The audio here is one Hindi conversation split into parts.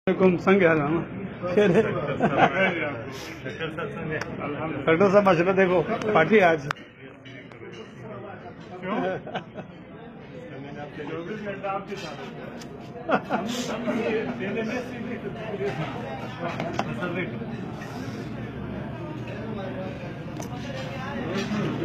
संग है ना डॉक्टर साहब माशाल्लाह देखो पार्टी आज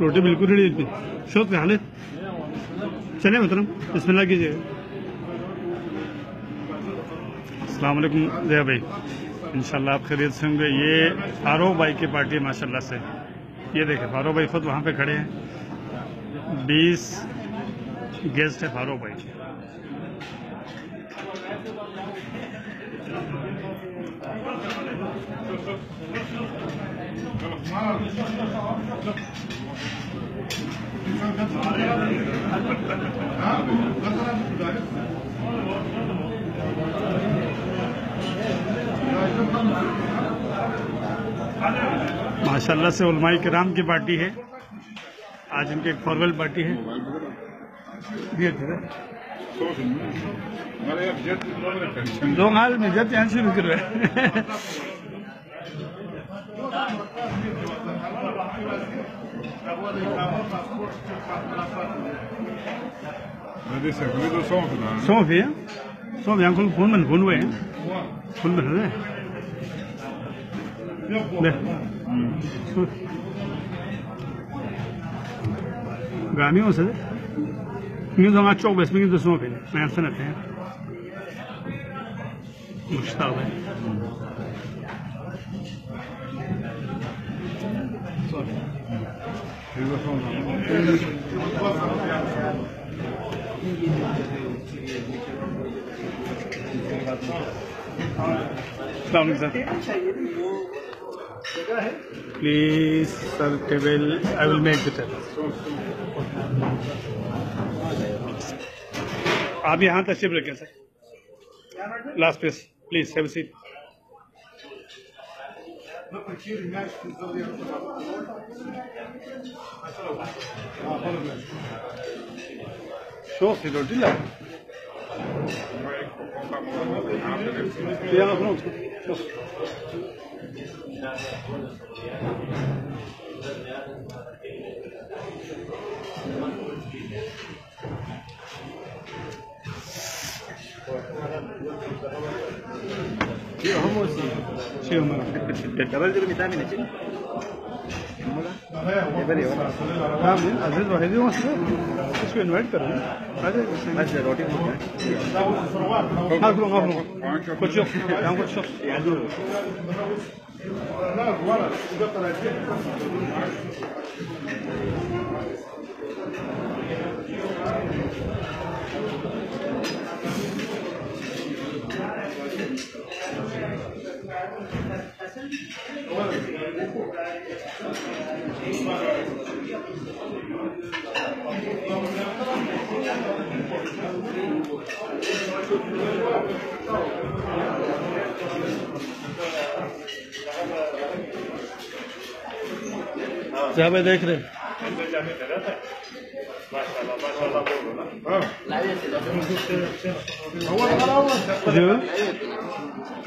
रोटी बिल्कुल रेडी है शौक पे हालत चले मोहतरम बिस्मिल्लाह कीजिए। अस्सलाम वालेकुम जया भाई, इंशाल्लाह आप खैरियत से होंगे। ये फारूक भाई की पार्टी माशाल्लाह से, ये देखें फारूक भाई खुद वहाँ पे खड़े हैं। 20 गेस्ट है फारूक भाई के। माशाल्लाह से उलमाए किराम की पार्टी है आज, इनकी एक फॉर्मल पार्टी है। दो हाल में जब यहाँ शुरू कर रहे Sofi ya? Sofi yang kul phone man phone हुए हैं phone में है ले गामी हो सकते ये तो आज चौक बेसमें तो Sofi मैं ऐसा नहीं है मुश्ताक है please sir table I will make the table. आप यहाँ तशरीफ रखें sir, last place please have a seat. Şok ediyor değil mi? Yana pronto. Şok. Şey olmalı. Double zero bir tane ne için? हाँ अजीज वहीदी हूँ इसको इन्वाइट करो रोटी कुछ जहाँ पे देख रहे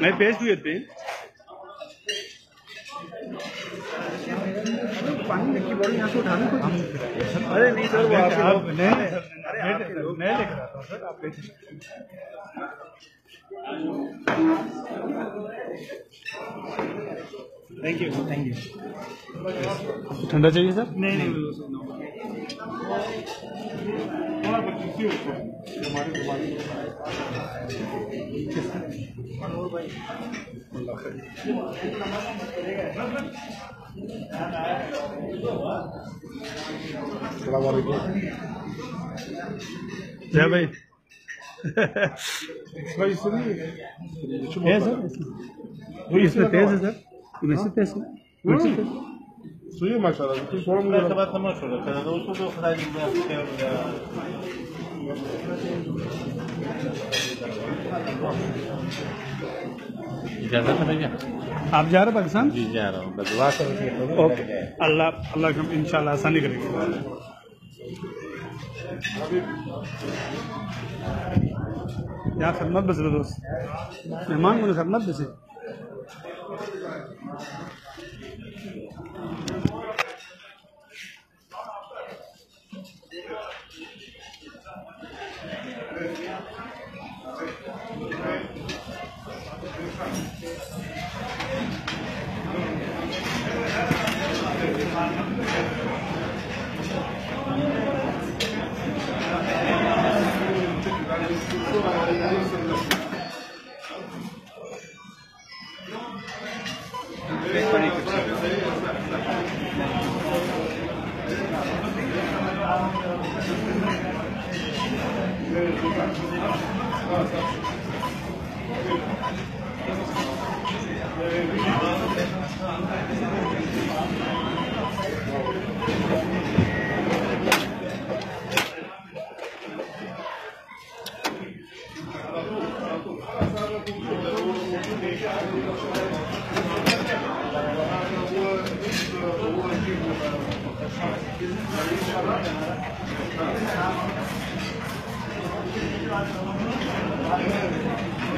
मैं पेस्ट हुए थे पानी की बॉडी यहाँ से उठाने को। अरे नहीं सर वो आप नहीं लिख रहा था सर, आप थैंक यू ठंडा चाहिए सर? नहीं जय भाई है सर, इसमें तेज है सर, इसमें तेज है सुई माशाल्लाह कुछ और मुझे बात समझ रहा था तो उसको तो खराब नहीं इजाज़त है भैया? आप जा रहे पाकिस्तान? जी जा रहा हूँ, दुआ करो। ओके, अल्लाह इंशाल्लाह आसानी करेगा। यहाँ खदमत बस लो दोस्त मेहमान को खदमत बसे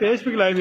पेस्ट पे लाइव